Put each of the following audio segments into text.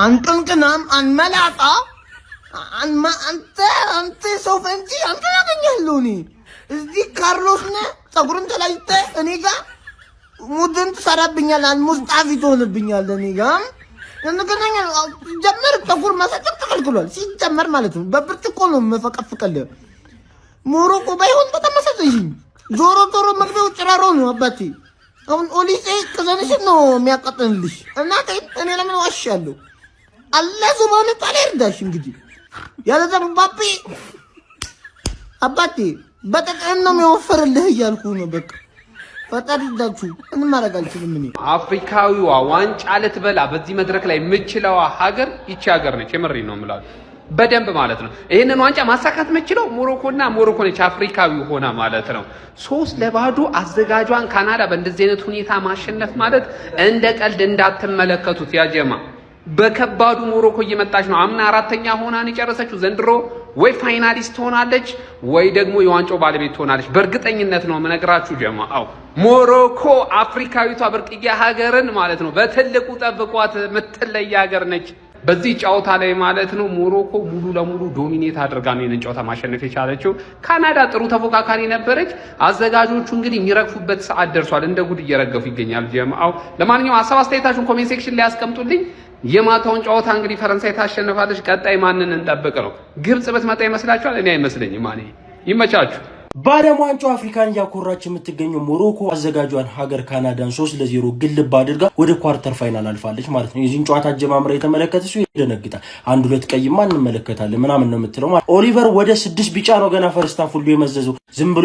አንጥንቅናም አንመላጣ አንተ ሰው ፈንጂ አንተ ያገኛለሁኝ እዚህ ካርሎስ ነህ ፀጉርን ተላይተ እኔ ጋር ሙድን ትሰራብኛለህ ሙስጣፊ ትሆንብኛለህ እኔ ጋር እንደገና ጀመር ፀጉር ማሳጠር ተከልክሏል ሲጀመር ማለት ነው በብርጭቆ ነው መፈቀፍቀልህ ሞሮኮ ባይሆን በጣም አሳዘኝ ዞሮ መግቢያው ጭራሮ ነው አባቴ አሁን ኦሊሴ ከዘንሽ ነው የሚያቀጥልልሽ እና እኔ ለምን ዋሻለሁ አላህ ሱብሃነ ወተዓላ ይርዳሽ እንግዲህ ያለዛ ባቢ አባቴ በጠቅም ነው የሚወፈርልህ እያልኩ ነው በቃ ፈጣሪ ይርዳችሁ ምን ማድረግ አልችልም እኔ አፍሪካዊዋ ዋንጫ ልትበላ በዚህ መድረክ ላይ የምችለው ሀገር ይቺ ሀገር ነች የምሬ ነው የምላችሁ በደንብ ማለት ነው ይሄንን ዋንጫ ማሳካት የምችለው ሞሮኮ ነች አፍሪካዊ ሆና ማለት ነው 3-0 አዘጋጇን ካናዳ በእንደዚህ አይነት ሁኔታ ማሸነፍ ማለት እንደ ቀልድ እንዳትመለከቱት ያጀማ በከባዱ ሞሮኮ እየመጣች ነው አምና አራተኛ ሆና ነው የጨረሰችው ዘንድሮ ወይ ፋይናሊስት ሆናለች ወይ ደግሞ የዋንጫው ባለቤት ሆናለች በእርግጠኝነት ነው መነግራችሁ ጀማአው ሞሮኮ አፍሪካዊቷ ብርቅዬ ሀገርን ማለት ነው በትልቁ ጠብቋት ምትለይ ሀገር ነች በዚህ ጨዋታ ላይ ማለት ነው ሞሮኮ ሙሉ ለሙሉ ዶሚኔት አድርጋ ነው የነን ጨዋታ ማሸነፍ የቻለችው ካናዳ ጥሩ ተፎካካሪ ነበረች አዘጋጆቹ እንግዲህ የሚረግፉበት ሰዓት ደርሷል እንደ ጉድ እየረገፉ ይገኛል ጀማአው ለማንኛውም ሀሳብ አስተያየታችሁን ኮሜንት ሴክሽን ላይ አስቀምጡልኝ የማታውን ጨዋታ እንግዲህ ፈረንሳይ ታሸንፋለች ቀጣይ ማንን እንጠብቅ ነው ግብጽ በትመጣ ይመስላችኋል እኔ አይመስለኝም ማኔ ይመቻችሁ ባለም ዋንጫው አፍሪካን ያኮራች የምትገኘው ሞሮኮ አዘጋጇን ሀገር ካናዳን 3-0 ግልብ አድርጋ ወደ ኳርተር ፋይናል አልፋለች ማለት ነው የዚህን ጨዋታ አጀማምራ የተመለከተ ሰው ይደነግጣል አንድ ሁለት ቀይማ እንመለከታለን ምናምን ነው የምትለው ማለት ኦሊቨር ወደ 6 ቢጫ ነው ገና ፈርስት ሃፍ ሁሉ የመዘዘው ዝም ብሎ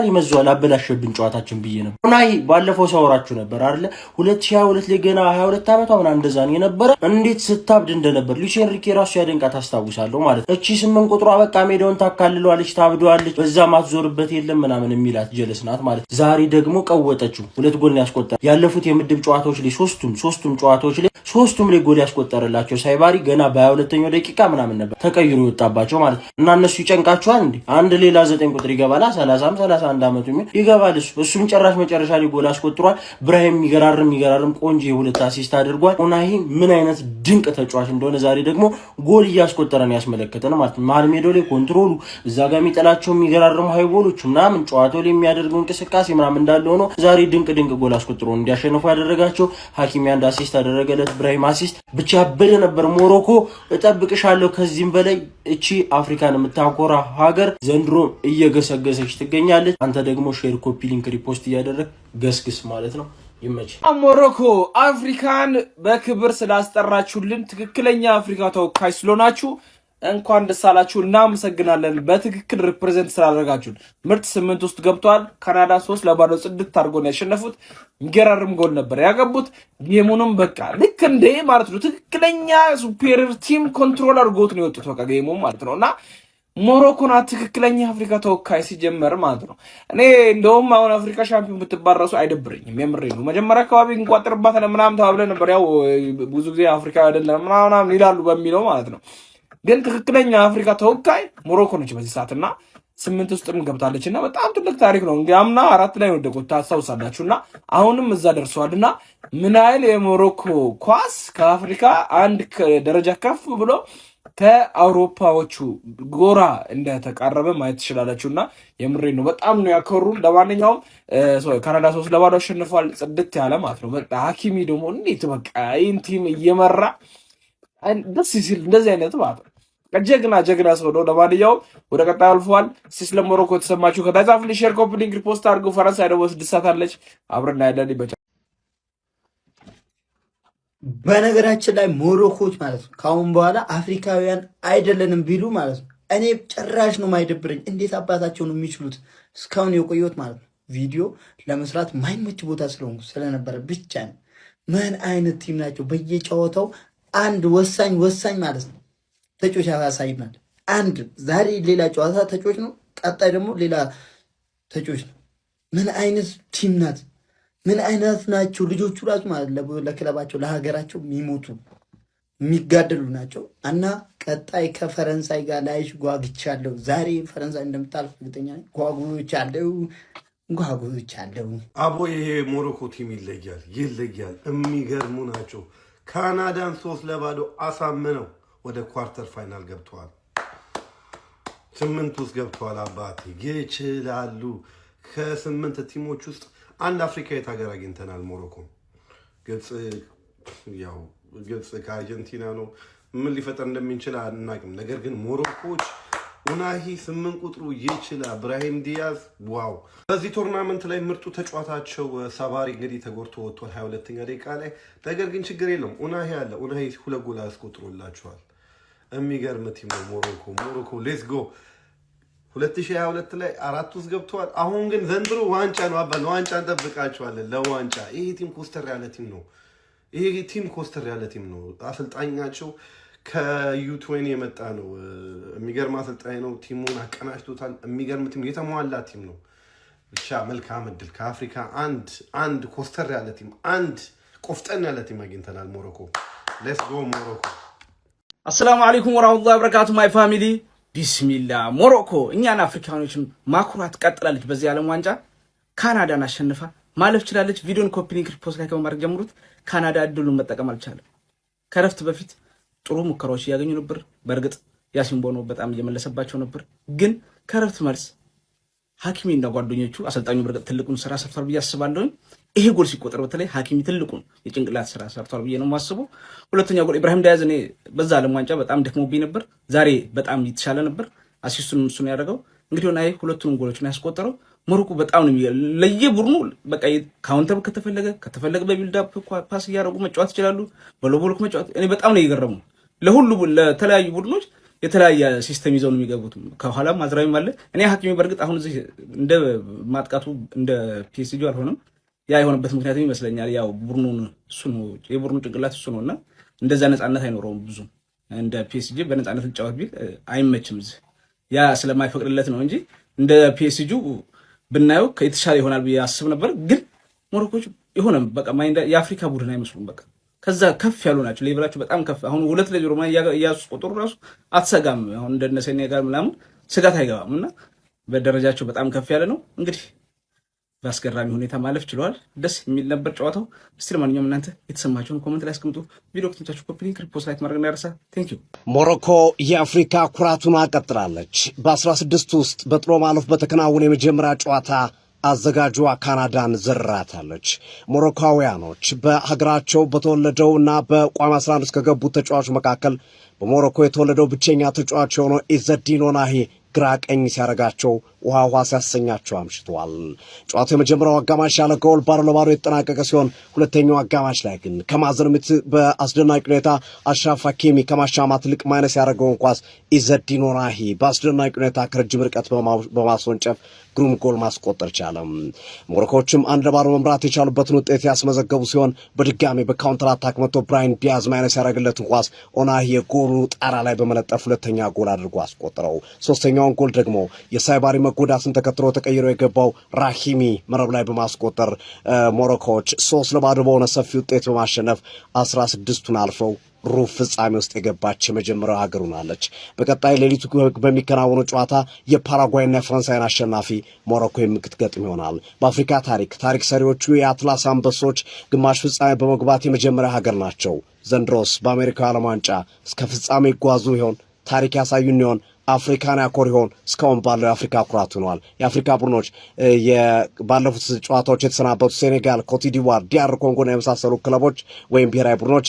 ይመዟል አበላሽብን ጨዋታችን ብዬ ነበር ኡናይ ባለፈው ሳወራችሁ ነበር አይደል 2022 ላይ ገና 22 አመቷ ምናምን እንደዛ ነው የነበረ እንዴት ስታብድ እንደነበር ሉዊስ ኤንሪኬ ራሱ ያደንቃት አስታውሳለሁ ማለት እቺ 8 ቁጥሯ በቃ ሜዳውን ታካልለዋለች ታብደዋለች በዛ ማትዞር በት የለም ምናምን የሚላት ጀለስ ናት ማለት ዛሬ ደግሞ ቀወጠችው 2 ጎል ያስቆጠረ ያለፉት የምድብ ጨዋታዎች ላይ ሶስቱም ጨዋታዎች ላይ ሶስቱም ላይ ጎል ያስቆጠረላቸው ሳይባሪ ገና በ22ኛው ደቂቃ ምናምን ነበር ተቀይሮ ይወጣባቸው ማለት እና እነሱ ይጨንቃቸዋል እንዴ አንድ ሌላ 9 ቁጥር ይገባላ 31 አመቱ ይገባል እሱም ጨራሽ መጨረሻ ላይ ጎል አስቆጥሯል ብራሂም ይገራርም ቆንጆ የሁለት አሲስት አድርጓል ኡናሂ ምን አይነት ድንቅ ተጫዋች እንደሆነ ዛሬ ደግሞ ጎል ያስቆጠረን ያስመለከተን ማለት ማል ሜዳው ላይ ኮንትሮሉ እዛ ጋር የሚጠላቸው የሚገራርሙ ሃይቦሎች ምናምን ጨዋታው ላይ የሚያደርገው እንቅስቃሴ ምናምን እንዳለ ሆኖ ዛሬ ድንቅ ጎል አስቆጥሮ እንዲያሸንፉ ያደረጋቸው ሐኪም አንድ አሲስት አደረገለት ብራሂም አሲስት ብቻ በደ ነበር ሞሮኮ እጠብቅሻለሁ ከዚህም በላይ እቺ አፍሪካን የምታኮራ ሀገር ዘንድሮ እየገሰገሰች ትገኛለች አንተ ደግሞ ሼር ኮፒ ሊንክ ሪፖስት እያደረግ ገስግስ ማለት ነው ይመች ሞሮኮ አፍሪካን በክብር ስላስጠራችሁልን ትክክለኛ አፍሪካ ተወካይ ስለሆናችሁ እንኳን ደስ አላችሁ እናመሰግናለን በትክክል ሪፕሬዘንት ስላደረጋችሁን ምርጥ 8 ውስጥ ገብቷል ካናዳ 3-0 ጽድት አድርጎ ነው ያሸነፉት ገራርም ጎል ነበር ያገቡት ጌሙንም በቃ ልክ እንደ ማለት ነው ትክክለኛ ሱፐሪየር ቲም ኮንትሮል አድርጎት ነው የወጡት በቃ ጌሙ ማለት ነውና ሞሮኮና ትክክለኛ አፍሪካ ተወካይ ሲጀመር ማለት ነው እኔ እንደውም አሁን አፍሪካ ሻምፒዮን ብትባረሱ አይደብረኝም የምሬ ነው መጀመሪያ አካባቢ እንቋጥርባታለን ምናምን ተባብለን ነበር ያው ብዙ ጊዜ አፍሪካ አይደለም ምናምን ይላሉ በሚለው ማለት ነው ግን ትክክለኛ አፍሪካ ተወካይ ሞሮኮ ነች በዚህ ሰዓትና 8 ውስጥም ገብታለችና በጣም ትልቅ ታሪክ ነው እንግዲህ አምና 4 ላይ ወደቆታ ታውሳላችሁና አሁንም እዛ ደርሷልና ምን አይል የሞሮኮ ኳስ ከአፍሪካ አንድ ደረጃ ከፍ ብሎ ከአውሮፓዎቹ ጎራ እንደተቃረበ ማየት ትችላላችሁና የምሬ ነው በጣም ነው ያከሩን ለማንኛውም ካናዳ 3-0 አሸንፏል ጽድት ያለ ማለት ነው በቃ ሐኪሚ ደግሞ እንዴት በቃ ይህን ቲም እየመራ ደስ ሲል እንደዚህ አይነት ማለት ነው ጀግና ሰው ነው ለማንኛውም ወደ ቀጣይ አልፏል ስለ ሞሮኮ ተሰማችሁ ከታዛፍ ሼር ኮፒ ሊንክ ሪፖስት አድርጉ ፈረንሳይ ደግሞ 6 ሰዓት አለች አብረን ያለን ይበጫ በነገራችን ላይ ሞሮኮች ማለት ነው ካሁን በኋላ አፍሪካውያን አይደለንም ቢሉ ማለት ነው እኔ ጭራሽ ነው ማይደብረኝ እንዴት አባታቸው ነው የሚችሉት እስካሁን የቆየሁት ማለት ነው ቪዲዮ ለመስራት ማይመች ቦታ ስለነበረ ብቻ ነው ምን አይነት ቲም ናቸው በየጨዋታው አንድ ወሳኝ ማለት ነው ተጫዋች ያሳይናል አንድ ዛሬ ሌላ ጨዋታ ተጫዋች ነው ቀጣይ ደግሞ ሌላ ተጫዋች ነው ምን አይነት ቲም ናት ምን አይነት ናቸው ልጆቹ ራሱ ማለት ለክለባቸው ለሀገራቸው የሚሞቱ የሚጋደሉ ናቸው እና ቀጣይ ከፈረንሳይ ጋር ላይሽ ጓግቻለሁ ዛሬ ፈረንሳይ እንደምታልፍ እርግጠኛ ነኝ ጓጉቻለሁ አቦ ይሄ ሞሮኮ ቲም ይለያል የሚገርሙ ናቸው ካናዳን 3-0 አሳምነው ወደ ኳርተር ፋይናል ገብተዋል። 8 ውስጥ ገብተዋል። አባቴ ይችላሉ። ከ8 ቲሞች ውስጥ አንድ አፍሪካዊት ሀገር አግኝተናል። ሞሮኮ፣ ግብጽ ከአርጀንቲና ነው። ምን ሊፈጠር እንደሚችል አናውቅም። ነገር ግን ሞሮኮች ኡናሂ 8 ቁጥሩ ይችላል። ብራሂም ዲያዝ ዋው! በዚህ ቶርናመንት ላይ ምርጡ ተጫዋታቸው ሳባሪ እንግዲህ ተጎድቶ ወጥቷል 22ኛ ደቂቃ ላይ። ነገር ግን ችግር የለውም ኡናሂ አለ። ኡናሂ 2 ጎል አስቆጥሮላቸዋል። የሚገርም ቲም ነው ሞሮኮ ሌትስ ጎ 2022 ላይ 4 ውስጥ ገብተዋል። አሁን ግን ዘንድሮ ዋንጫ ነው አባል ዋንጫ እንጠብቃቸዋለን። ለዋንጫ ይሄ ቲም ኮስተር ያለ ቲም ነው። አሰልጣኛቸው ከዩ20 የመጣ ነው። የሚገርም አሰልጣኝ ነው። ቲሙን አቀናጅቶታል። የሚገርም ቲም፣ የተሟላ ቲም ነው። ብቻ መልካም እድል። ከአፍሪካ አንድ ኮስተር ያለ ቲም፣ አንድ ቆፍጠን ያለ ቲም አግኝተናል። ሞሮኮ ሌትስ ጎ ሞሮኮ። አሰላሙ አለይኩም ወራህመቱላሂ ወበረካቱ ማይ ፋሚሊ ቢስሚላ። ሞሮኮ እኛን አፍሪካኖችን ማኩራት ቀጥላለች። በዚህ ዓለም ዋንጫ ካናዳን አሸንፋ ማለፍ ችላለች። ቪዲዮን ኮፒ ሊንክ ፖስት ላይ ከማድረግ ጀምሩት። ካናዳ እድሉን መጠቀም አልቻለም። ከረፍት በፊት ጥሩ ሙከራዎች እያገኙ ነበር። በእርግጥ ያሲን ቦኖ በጣም እየመለሰባቸው ነበር። ግን ከረፍት መልስ ሐኪሚ እና ጓደኞቹ አሰልጣኙ በእርግጥ ትልቁን ስራ ሰርቷል ብዬ አስባለሁ። ይሄ ጎል ሲቆጠር በተለይ ሐኪሚ ትልቁን የጭንቅላት ስራ ሰርቷል ብዬ ነው የማስበው። ሁለተኛ ጎል ኢብራሂም ዲያዝ፣ እኔ በዛ ዓለም ዋንጫ በጣም ደክሞብኝ ነበር። ዛሬ በጣም የተሻለ ነበር። አሲስቱን እሱን ያደረገው እንግዲህ ሆነ። ሁለቱንም ጎሎችን ያስቆጠረው ሞሮኮ በጣም ነው ለየቡድኑ በቃ ካውንተር ከተፈለገ በቢልድ አፕ ፓስ እያደረጉ መጫወት ይችላሉ። በሎቦልክ መጫወት እኔ በጣም ነው የገረሙ። ለተለያዩ ቡድኖች የተለያየ ሲስተም ይዘው ነው የሚገቡት። ከኋላም አዝራዊም አለ። እኔ ሐኪሚ በእርግጥ አሁን እዚህ እንደ ማጥቃቱ እንደ ፒኤስጂ አልሆነም። ያ የሆነበት ምክንያት ይመስለኛል ያው ቡድኑን እሱ ነው የቡድኑ ጭንቅላት እሱ ነውና እንደዛ ነፃነት አይኖረውም ብዙ እንደ ፒኤስጂ በነፃነት ልጫወት ቢል አይመችም። እዚህ ያ ስለማይፈቅድለት ነው እንጂ እንደ ፒኤስጂ ብናየው የተሻለ ይሆናል ብዬ አስብ ነበር። ግን ሞሮኮች የሆነ በቃ የአፍሪካ ቡድን አይመስሉም። በቃ ከዛ ከፍ ያሉ ናቸው። ሌብላቸው በጣም ከፍ። አሁን 2-0 ማን ያስቆጥሩ ራሱ አትሰጋም። አሁን እንደነ ሴኔጋል ምናምን ስጋት አይገባም። እና በደረጃቸው በጣም ከፍ ያለ ነው። እንግዲህ በአስገራሚ ሁኔታ ማለፍ ችለዋል። ደስ የሚል ነበር ጨዋታው። እስቲ ለማንኛውም እናንተ የተሰማችሁን ኮሜንት ላይ አስቀምጡ። ቪዲዮ ከተመቻችሁ ኮፒ ሊንክ ሪፖስት ላይክ ማድረግ እንዳይረሳ። ቴንክ ዩ። ሞሮኮ የአፍሪካ ኩራቱን ቀጥላለች። በ16 ውስጥ በጥሎ ማለፍ በተከናወነ የመጀመሪያ ጨዋታ አዘጋጇ ካናዳን ዘራታለች። ሞሮኮውያኖች በሀገራቸው በተወለደው እና በቋሚ 11 ከገቡት ተጫዋቾች መካከል በሞሮኮ የተወለደው ብቸኛ ተጫዋች የሆነው ኢዘዲን ኡናሂ ግራ ቀኝ ሲያረጋቸው ውሃ ሲያሰኛቸው አምሽተዋል። ጨዋታው የመጀመሪያው አጋማሽ ያለ ጎል ባዶ የተጠናቀቀ ሲሆን ሁለተኛው አጋማሽ ላይ ግን ከማዕዘን ምት በአስደናቂ ሁኔታ አሽራፍ ሐኪሚ ከማሻማት ልቅ ማይነስ ያደረገውን ኳስ ኢዘዲን ኡናሂ በአስደናቂ ሁኔታ ከረጅም ርቀት በማስወንጨፍ ግሩም ጎል ማስቆጠር ቻለ። ሞሮኮዎችም 1-0 መምራት የቻሉበትን ውጤት ያስመዘገቡ ሲሆን በድጋሚ በካውንተር አታክ መጥቶ ብራሂም ዲያዝ ማይነስ ያደረገለትን ኳስ ኡናሂ የጎሉ ጣራ ላይ በመለጠፍ ሁለተኛ ጎል አድርጎ አስቆጠረው። ሶስተኛውን ጎል ደግሞ የሳይባሪ መጎዳትን ተከትሎ ተቀይሮ የገባው ራሂሚ መረብ ላይ በማስቆጠር ሞሮኮዎች 3-0 በሆነ ሰፊ ውጤት በማሸነፍ 16ቱን አልፈው ሩብ ፍጻሜ ውስጥ የገባች የመጀመሪያው ሀገር ሆናለች። በቀጣይ ሌሊቱ በሚከናወኑ ጨዋታ የፓራጓይና የፈረንሳይን አሸናፊ ሞሮኮ የምትገጥም ይሆናል። በአፍሪካ ታሪክ ሰሪዎቹ የአትላስ አንበሶች ግማሽ ፍጻሜ በመግባት የመጀመሪያ ሀገር ናቸው። ዘንድሮስ በአሜሪካ ዓለም ዋንጫ እስከ ፍጻሜ ይጓዙ ይሆን? ታሪክ ያሳዩን ይሆን? አፍሪካን ያኮር ይሆን? እስካሁን ባለው የአፍሪካ ኩራት ሆኗል። የአፍሪካ ቡድኖች ባለፉት ጨዋታዎች የተሰናበቱ ሴኔጋል፣ ኮትዲቯር፣ ዲአር ኮንጎና የመሳሰሉ ክለቦች ወይም ብሔራዊ ቡድኖች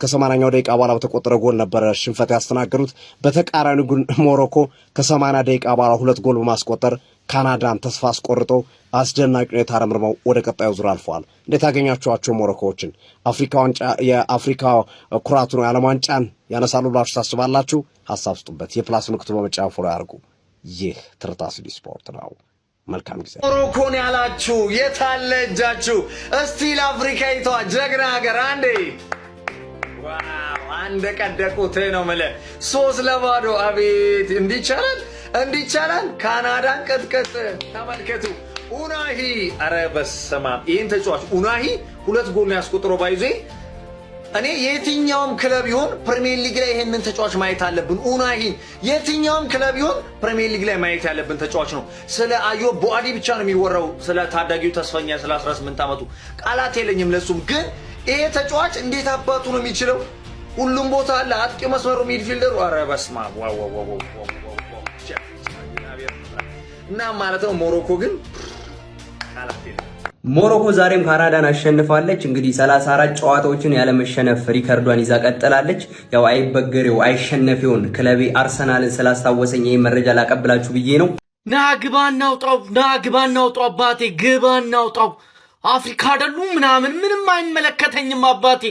ከ80ኛው ደቂቃ በኋላ በተቆጠረ ጎል ነበረ ሽንፈት ያስተናገዱት። በተቃራኒ ግን ሞሮኮ ከ80 ደቂቃ በኋላ 2 ጎል በማስቆጠር ካናዳን ተስፋ አስቆርጠው አስደናቂ ሁኔታ ረምርመው ወደ ቀጣዩ ዙር አልፈዋል። እንዴት አገኛችኋቸው ሞሮኮዎችን? አፍሪካ ዋንጫ የአፍሪካ ኩራቱ ነው የዓለም ዋንጫን ያነሳሉ ብላችሁ ታስባላችሁ? ሐሳብ ስጡበት። የፕላስ ምልክቱ በመጫን ፎሎ ያርጉ። ይህ ትርታ ሲዲ ስፖርት ነው። መልካም ጊዜ። ሞሮኮን ያላችሁ የታለ እጃችሁ? እስቲ ለአፍሪካዊቷ ጀግና ሀገር አንዴ ዋው! አንደ ቀደቁት ነው ማለት 3-0። አቤት እንዲቻላል ካናዳን ቅጥቅጥ ተመልከቱ። ኡናሂ አረ በስመ አብ! ይህን ተጫዋች ኡናሂ 2 ጎል ያስቆጥሮ ባይዜ እኔ የትኛውም ክለብ ይሁን ፕሪሚየር ሊግ ላይ ይሄንን ተጫዋች ማየት አለብን። ኡናሂ የትኛውም ክለብ ይሁን ፕሪሚየር ሊግ ላይ ማየት ያለብን ተጫዋች ነው። ስለ አዮብ ቦአዲ ብቻ ነው የሚወራው፣ ስለ ታዳጊው ተስፈኛ ስለ 18 ዓመቱ ቃላት የለኝም ለሱም። ግን ይሄ ተጫዋች እንዴት አባቱ ነው የሚችለው? ሁሉም ቦታ አለ። አጥቂ መስመሩ ሚድፊልደሩ ኧረ በስመ አብ እና ማለት ነው። ሞሮኮ ግን ሞሮኮ ዛሬም ካናዳን አሸንፋለች። እንግዲህ 34 ጨዋታዎችን ያለመሸነፍ ሪከርዷን ይዛ ቀጥላለች። ያው አይበገሬው አይሸነፊውን ክለቤ አርሰናልን ስላስታወሰኝ ይሄን መረጃ ላቀብላችሁ ብዬ ነው። ና ግባ እናውጣው አባቴ ግባ እናውጣው። አፍሪካ አይደሉ ምንም አይመለከተኝም አባቴ።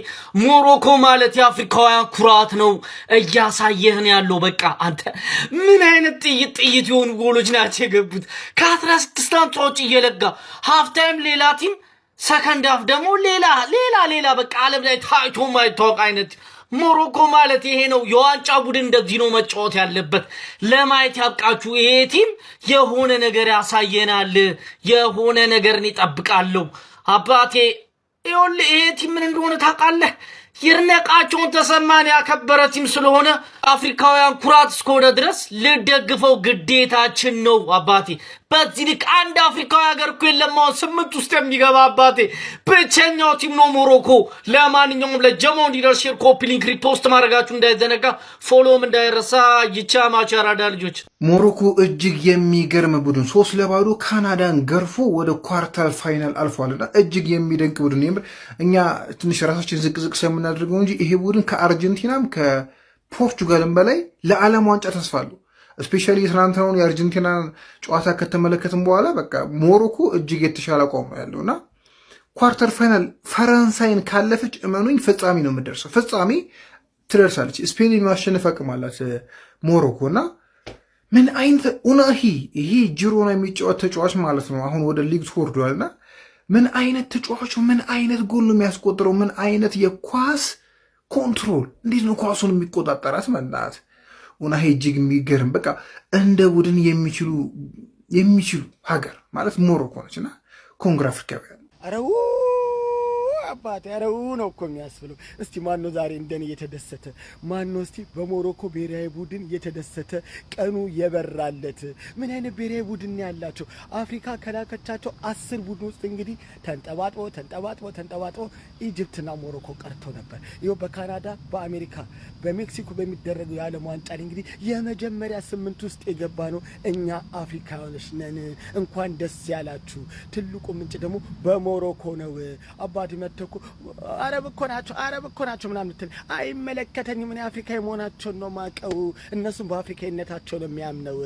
ሞሮኮ ማለት የአፍሪካውያን ኩራት ነው። እያሳየህን ያለው በቃ አንተ ምን አይነት ጥይት የሆኑ ጎሎች ናቸው የገቡት። ከ16 አንጻዎች እየለጋ ሃፍ ታይም ሌላ ቲም፣ ሰከንድ ሃፍ ደግሞ ሌላ በቃ ዓለም ላይ ታይቶ ማይታወቅ አይነት ሞሮኮ ማለት ይሄ ነው። የዋንጫ ቡድን እንደዚህ ነው መጫወት ያለበት። ለማየት ያብቃችሁ። ይሄ ቲም የሆነ ነገር ያሳየናል። የሆነ ነገርን ይጠብቃለሁ አባቴ። ይሄ ቲም ምን እንደሆነ ታውቃለህ? ይርነቃቸውን ተሰማን ያከበረ ቲም ስለሆነ አፍሪካውያን ኩራት እስከሆነ ድረስ ልደግፈው ግዴታችን ነው አባቴ። በዚህ ልክ አንድ አፍሪካዊ ሀገር እኮ የለም አሁን 8 ውስጥ የሚገባ አባቴ። ብቸኛው ቲም ነው ሞሮኮ። ለማንኛውም ለጀሞ ሊደርሺፕ ኮፒ ሊንክ ሪፖስት ማድረጋችሁ እንዳይዘነጋ፣ ፎሎውም እንዳይረሳ። ይቻ ማቻራዳ ልጆች ሞሮኮ እጅግ የሚገርም ቡድን 3-0 ካናዳን ገርፎ ወደ ኳርተር ፋይናል አልፏልና እጅግ የሚደንቅ ቡድን። የምር እኛ ትንሽ ራሳችን ዝቅዝቅ ስለምናደርገው እንጂ ይሄ ቡድን ከአርጀንቲናም ከፖርቹጋልም በላይ ለዓለም ዋንጫ ተስፋ አለው። ስፔሻሊ የትናንትናውን የአርጀንቲና ጨዋታ ከተመለከትም በኋላ በቃ ሞሮኮ እጅግ የተሻለ አቋም ያለው እና ኳርተር ፋይናል ፈረንሳይን ካለፈች እመኑኝ ፍጻሜ ነው የምደርሰው። ፍጻሜ ትደርሳለች። ስፔን የማሸነፍ አቅም አላት ሞሮኮ እና ምን አይነት ኡናሂ ይሄ ጂሮና የሚጫወት ተጫዋች ማለት ነው። አሁን ወደ ሊግ ተወርዷል እና ምን አይነት ተጫዋቹ ምን አይነት ጎል ነው የሚያስቆጥረው? ምን አይነት የኳስ ኮንትሮል! እንዴት ነው ኳሱን የሚቆጣጠራት? መናት ኡናሂ እጅግ የሚገርም በቃ እንደ ቡድን የሚችሉ ሀገር ማለት ሞሮኮ ነች እና ኮንግራ አፍሪካውያን አባቴ አረው ነው እኮ የሚያስብለው። እስቲ ማን ነው ዛሬ እንደኔ የተደሰተ? ማን ነው እስቲ በሞሮኮ ብሔራዊ ቡድን የተደሰተ ቀኑ የበራለት? ምን አይነት ብሔራዊ ቡድን ያላቸው? አፍሪካ ከላከቻቸው 10 ቡድን ውስጥ እንግዲህ ተንጠባጥቦ ኢጅፕትና ሞሮኮ ቀርተው ነበር። ይኸው በካናዳ በአሜሪካ በሜክሲኮ በሚደረገው የዓለም ዋንጫ እንግዲህ የመጀመሪያ 8 ውስጥ የገባ ነው እኛ አፍሪካውያኖች ነን። እንኳን ደስ ያላችሁ። ትልቁ ምንጭ ደግሞ በሞሮኮ ነው። አባቴ መተኩ አረብ እኮ ናቸው ምናምን ትል አይመለከተኝም። እኔ አፍሪካዊ መሆናቸውን ነው ማቀው። እነሱም በአፍሪካዊነታቸው ነው የሚያምነው።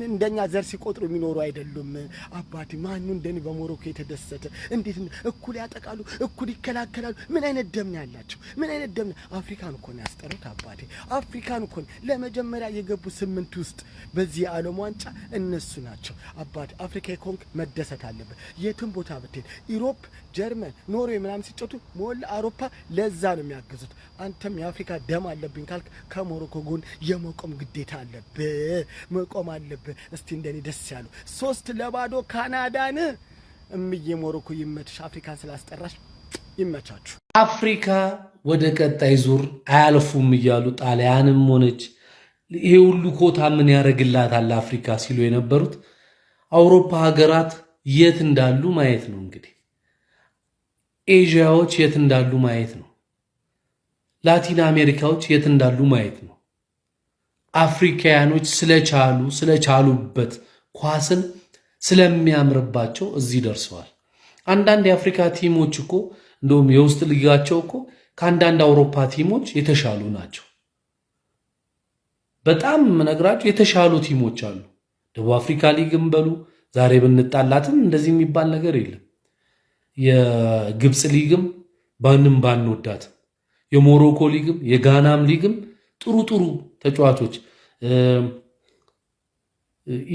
እንደኛ ዘር ሲቆጥሩ የሚኖሩ አይደሉም። አባቴ ማኑ እንደኔ በሞሮኮ የተደሰተ? እንዴት እኩል ያጠቃሉ፣ እኩል ይከላከላሉ። ምን አይነት ደም ነው ያላቸው? ምን አይነት ደም ነው? አፍሪካን እኮ ነው ያስጠሩት አባቴ። አፍሪካን እኮ ለመጀመሪያ የገቡ 8 ውስጥ በዚህ የዓለም ዋንጫ እነሱ ናቸው አባቴ። አፍሪካ ኮንክ መደሰት አለበት። የትም ቦታ ብትሄድ ኢሮፕ፣ ጀርመን፣ ኖርዌይ ምናምን ሲጫወቱ ሞላ አውሮፓ ለዛ ነው የሚያግዙት። አንተም የአፍሪካ ደም አለብኝ ካልክ ከሞሮኮ ጎን የመቆም ግዴታ አለብህ፣ መቆም አለብህ። እስቲ እንደኔ ደስ ያለው 3-0 ካናዳን እምዬ ሞሮኮ ይመችሽ። አፍሪካን ስላስጠራሽ ይመቻችሁ። አፍሪካ ወደ ቀጣይ ዙር አያልፉም እያሉ ጣሊያንም ሆነች ይሄ ሁሉ ኮታ ምን ያደርግላታል አፍሪካ ሲሉ የነበሩት አውሮፓ ሀገራት የት እንዳሉ ማየት ነው። እንግዲህ ኤዥያዎች የት እንዳሉ ማየት ነው። ላቲን አሜሪካዎች የት እንዳሉ ማየት ነው። አፍሪካውያኖች ስለቻሉበት ኳስን ስለሚያምርባቸው እዚህ ደርሰዋል። አንዳንድ የአፍሪካ ቲሞች እኮ እንደውም የውስጥ ሊጋቸው እኮ ከአንዳንድ አውሮፓ ቲሞች የተሻሉ ናቸው። በጣም ምነግራችሁ የተሻሉ ቲሞች አሉ። ደቡብ አፍሪካ ሊግም በሉ ዛሬ ብንጣላትም እንደዚህ የሚባል ነገር የለም። የግብፅ ሊግም ባንወዳትም የሞሮኮ ሊግም የጋናም ሊግም ጥሩ ተጫዋቾች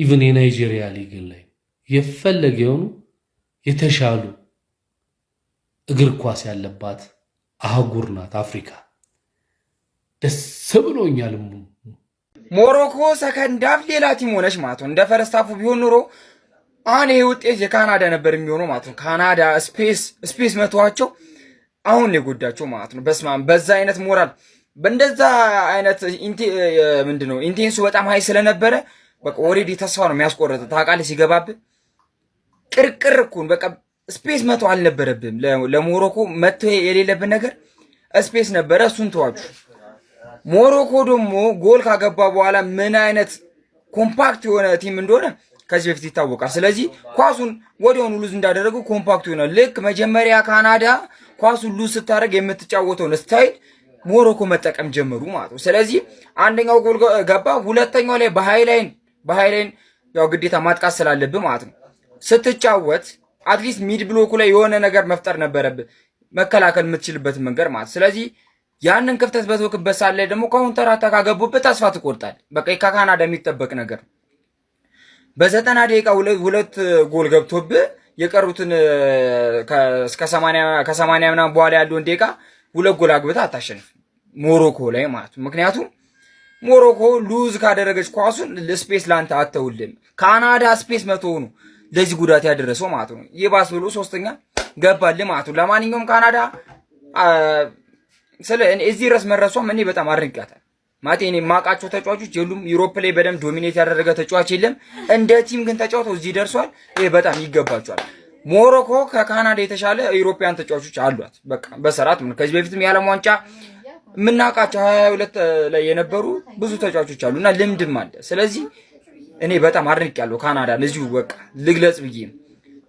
ኢቭን የናይጄሪያ ሊግ ላይ የፈለገ የሆኑ የተሻሉ እግር ኳስ ያለባት አህጉር ናት አፍሪካ። ደስ ብሎኛል። ሞሮኮ ሰከንድ ሃፍ ሌላ ቲም ሆነች ማለት ነው። እንደ ፈርስት ሃፉ ቢሆን ኑሮ አሁን ይሄ ውጤት የካናዳ ነበር የሚሆነው ማለት ነው። ካናዳ ስፔስ መተዋቸው አሁን የጎዳቸው ማለት ነው። በስማም በዛ አይነት ሞራል በእንደዛ አይነት ምንድነው ኢንቴንሱ በጣም ሃይ ስለነበረ በቃ ኦሬዲ ተስፋ ነው የሚያስቆርጥ። ታውቃለህ ሲገባብህ ቅርቅር እኮ በቃ ስፔስ መቶ አልነበረብም። ለሞሮኮ መቶ የሌለብን ነገር ስፔስ ነበረ። እሱን ተዋችሁ። ሞሮኮ ደግሞ ጎል ካገባ በኋላ ምን አይነት ኮምፓክት የሆነ ቲም እንደሆነ ከዚህ በፊት ይታወቃል። ስለዚህ ኳሱን ወዲያውኑ ሉዝ እንዳደረጉ ኮምፓክት የሆነ ልክ መጀመሪያ ካናዳ ኳሱን ሉዝ ስታደርግ የምትጫወተውን ስታይል ሞሮኮ መጠቀም ጀመሩ ማለት ነው። ስለዚህ አንደኛው ጎል ገባ። ሁለተኛው ላይ በሃይላይን ያው ግዴታ ማጥቃት ስላለብህ ማለት ነው ስትጫወት አትሊስት ሚድ ብሎኩ ላይ የሆነ ነገር መፍጠር ነበረብህ፣ መከላከል የምትችልበትን መንገድ ማለት። ስለዚህ ያንን ክፍተት በተወክበት ሳለ ላይ ደግሞ ካውንተር አታክ ካገቡበት ተስፋ ትቆርጣል። በቃ ከካናዳ የሚጠበቅ ነገር በ90 ደቂቃ ሁለት ጎል ገብቶብህ የቀሩትን ከ80 ምናምን በኋላ ያለውን ደቂቃ ሁለት ጎል አግብተህ አታሸንፍ ሞሮኮ ላይ ማለት ነው። ምክንያቱም ሞሮኮ ሉዝ ካደረገች ኳሱን ስፔስ ላንተ አተውልም። ካናዳ ስፔስ መቶ ነው ለዚህ ጉዳት ያደረሰው ማለት ነው። ይባስ ብሎ ሶስተኛ ገባልህ ማለት ነው። ለማንኛውም ካናዳ እዚህ ድረስ መድረሷም እኔ በጣም አድንቃታለሁ። ማለት እኔ የማውቃቸው ተጫዋቾች የሉም። ዩሮፕ ላይ በደንብ ዶሚኔት ያደረገ ተጫዋች የለም። እንደ ቲም ግን ተጫውተው እዚህ ደርሷል። ይሄ በጣም ይገባቸዋል። ሞሮኮ ከካናዳ የተሻለ ዩሮፒያን ተጫዋቾች አሏት። በቃ በሰራት ከዚህ በፊትም የዓለም ዋንጫ የምናውቃቸው 22 ላይ የነበሩ ብዙ ተጫዋቾች አሉና ልምድም አለ። ስለዚህ እኔ በጣም አድንቄያለሁ ካናዳን። እዚሁ በቃ ልግለጽ ብዬ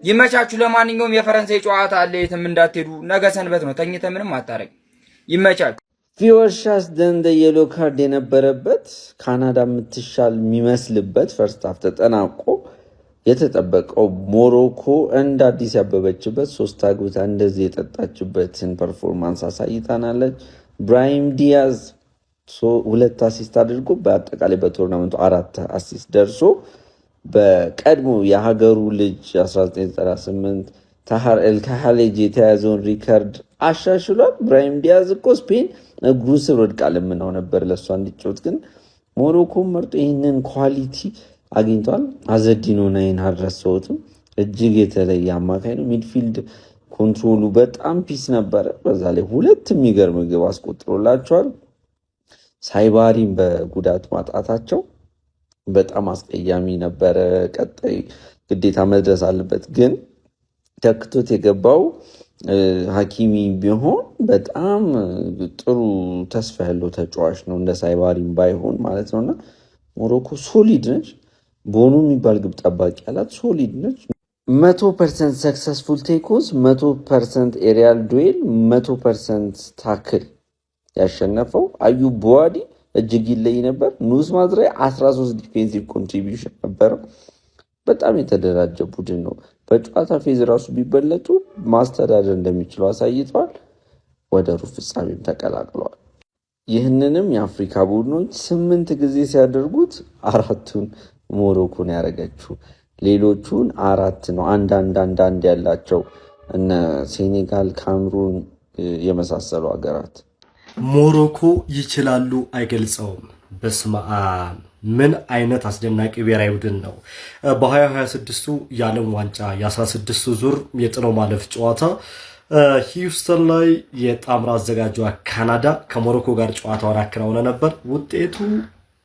ይመቻችሁ። ለማንኛውም የፈረንሳይ ጨዋታ አለ፣ የትም እንዳትሄዱ። ነገ ሰንበት ነው፣ ተኝተ ምንም አታረግ። ይመቻችሁ። ፊወርሻስ ደንደ የሎ ካርድ የነበረበት ካናዳ የምትሻል የሚመስልበት ፈርስት ሃፍ ተጠናቆ የተጠበቀው ሞሮኮ እንደ አዲስ ያበበችበት 3 አግብታ እንደዚህ የጠጣችበትን ፐርፎርማንስ አሳይታናለች። ብራሂም ዲያዝ 2 አሲስት አድርጎ በአጠቃላይ በቶርናመንቱ 4 አሲስት ደርሶ በቀድሞ የሀገሩ ልጅ 1998 ታሃር ኤልካሃሌጅ የተያዘውን ሪከርድ አሻሽሏል። ብራሂም ዲያዝ እኮ ስፔን እግሩ ስር ወድቃ ለምናው ነበር ለእሷ እንዲጫወት፣ ግን ሞሮኮ መርጦ ይህንን ኳሊቲ አግኝቷል። አዘዲኖና ይህን አልረሳሁትም። እጅግ የተለየ አማካይ ነው። ሚድፊልድ ኮንትሮሉ በጣም ፒስ ነበረ። በዛ ላይ 2 የሚገርም ግብ አስቆጥሮላቸዋል። ሳይባሪን በጉዳት ማጣታቸው በጣም አስቀያሚ ነበረ። ቀጣይ ግዴታ መድረስ አለበት፣ ግን ተክቶት የገባው ሀኪሚ ቢሆን በጣም ጥሩ ተስፋ ያለው ተጫዋች ነው፣ እንደ ሳይባሪን ባይሆን ማለት ነውና ሞሮኮ ሶሊድ ነች። ቦኑ የሚባል ግብ ጠባቂ ያላት ሶሊድ ነች። 100% ሰክሰስፉል ቴኮስ፣ 100% ኤሪያል ዱዌል፣ 100% ታክል ያሸነፈው አዩብ ቡዋዲ እጅግ ይለይ ነበር። ኑስ ማዝራይ 13 ዲፌንሲቭ ኮንትሪቢዩሽን ነበረው። በጣም የተደራጀ ቡድን ነው። በጨዋታ ፌዝ ራሱ ቢበለጡ ማስተዳደር እንደሚችሉ አሳይተዋል። ወደ ሩብ ፍጻሜም ተቀላቅለዋል። ይህንንም የአፍሪካ ቡድኖች 8 ጊዜ ሲያደርጉት 4ቱን ሞሮኮን ያደረገችው፣ ሌሎቹን 4 ነው አንዳንድ ያላቸው እነ ሴኔጋል፣ ካምሩን የመሳሰሉ ሀገራት። ሞሮኮ ይችላሉ አይገልጸውም። በስመ አብ ምን አይነት አስደናቂ ብሔራዊ ቡድን ነው! በ2026ቱ የዓለም ዋንጫ የ16ቱ ዙር የጥሎ ማለፍ ጨዋታ ሂውስተን ላይ የጣምራ አዘጋጇ ካናዳ ከሞሮኮ ጋር ጨዋታውን አከናውነ ነበር። ውጤቱ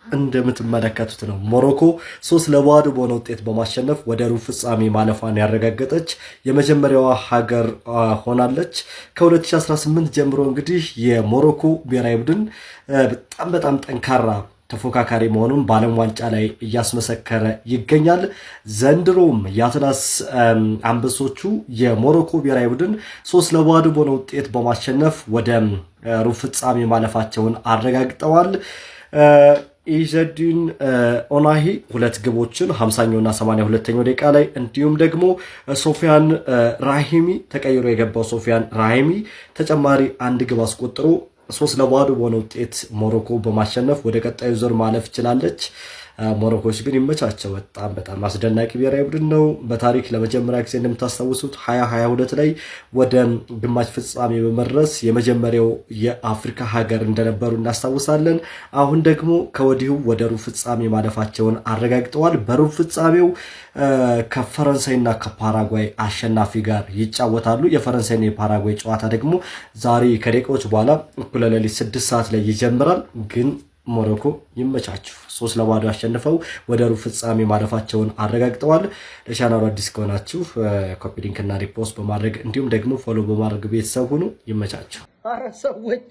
እንደምትመለከቱት ነው። ሞሮኮ 3-0 በሆነ ውጤት በማሸነፍ ወደ ሩብ ፍጻሜ ማለፏን ያረጋገጠች የመጀመሪያዋ ሀገር ሆናለች። ከ2018 ጀምሮ እንግዲህ የሞሮኮ ብሔራዊ ቡድን በጣም ጠንካራ ተፎካካሪ መሆኑን በዓለም ዋንጫ ላይ እያስመሰከረ ይገኛል። ዘንድሮም የአትላስ አንበሶቹ የሞሮኮ ብሔራዊ ቡድን 3-0 በሆነ ውጤት በማሸነፍ ወደ ሩብ ፍጻሜ ማለፋቸውን አረጋግጠዋል። ኢዘዲን ኦናሂ 2 ግቦችን 50ኛውና 82ኛው ደቂቃ ላይ እንዲሁም ደግሞ ሶፊያን ራሂሚ ተቀይሮ የገባው ሶፊያን ራሂሚ ተጨማሪ 1 ግብ አስቆጥሮ 3-0 በሆነ ውጤት ሞሮኮ በማሸነፍ ወደ ቀጣዩ ዙር ማለፍ ችላለች። ሞሮኮች ግን ይመቻቸው። በጣም አስደናቂ ብሔራዊ ቡድን ነው። በታሪክ ለመጀመሪያ ጊዜ እንደምታስታውሱት 2022 ላይ ወደ ግማሽ ፍጻሜ በመድረስ የመጀመሪያው የአፍሪካ ሀገር እንደነበሩ እናስታውሳለን። አሁን ደግሞ ከወዲሁ ወደ ሩብ ፍጻሜ ማለፋቸውን አረጋግጠዋል። በሩብ ፍጻሜው ከፈረንሳይና ከፓራጓይ አሸናፊ ጋር ይጫወታሉ። የፈረንሳይና የፓራጓይ ጨዋታ ደግሞ ዛሬ ከደቂቃዎች በኋላ እኩለ ሌሊት 6 ሰዓት ላይ ይጀምራል። ግን ሞሮኮ ይመቻችሁ። 3-0 አሸንፈው ወደ ሩብ ፍጻሜ ማለፋቸውን አረጋግጠዋል። ለቻናሉ አዲስ ከሆናችሁ ኮፒ ሊንክ እና ሪፖስት በማድረግ እንዲሁም ደግሞ ፎሎ በማድረግ ቤተሰብ ሁኑ። ይመቻችሁ። አረ ሰዎች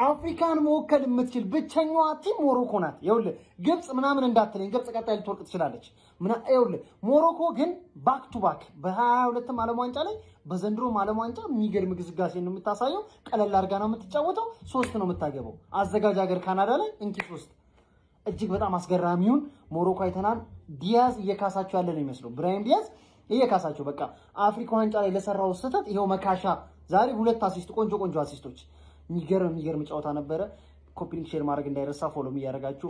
አፍሪካን መወከል የምትችል ብቸኛዋ ቲም ሞሮኮ ናት። ይኸውልህ ግብጽ ምናምን እንዳትለኝ፣ ግብጽ ቀጣይ ልትወርቅ ትችላለች። ይኸውልህ ሞሮኮ ግን ባክ ቱ ባክ በ22ም ዓለም ዋንጫ ላይ በዘንድሮም ዓለም ዋንጫ የሚገርም ግስጋሴ ነው የምታሳየው። ቀለል አድርጋ ነው የምትጫወተው። 3 ነው የምታገበው። አዘጋጅ ሀገር ካናዳ ላይ እንኪ 3 እጅግ በጣም አስገራሚውን ሞሮኮ አይተናል። ዲያዝ እየካሳቸው ያለ ነው የሚመስለው። ብራሂም ዲያዝ እየካሳቸው በቃ አፍሪካ ዋንጫ ላይ ለሰራው ስህተት ይኸው መካሻ ዛሬ 2 አሲስት ቆንጆ አሲስቶች። የሚገርም ጨዋታ ነበረ። ኮፒ ሊንክ ሼር ማድረግ እንዳይረሳ፣ ፎሎ እያደረጋችሁ